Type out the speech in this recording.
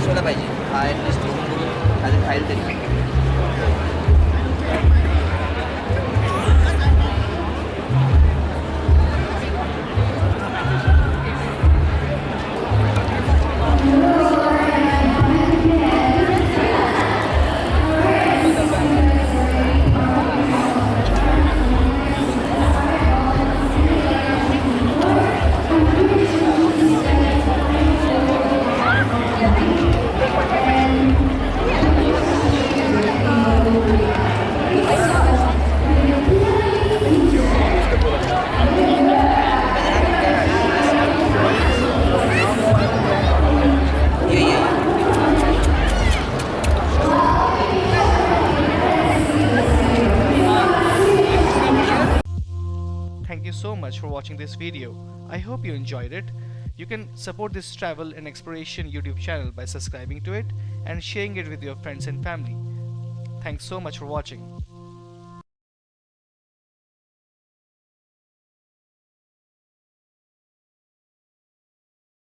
बसवायला पाहिजे हा ॲटलिस्ट ॲज अ फाईल तरी. Thank you so much for watching this video. I hope you enjoyed it. You can support this travel and exploration YouTube channel by subscribing to it and sharing it with your friends and family. Thanks so much for watching.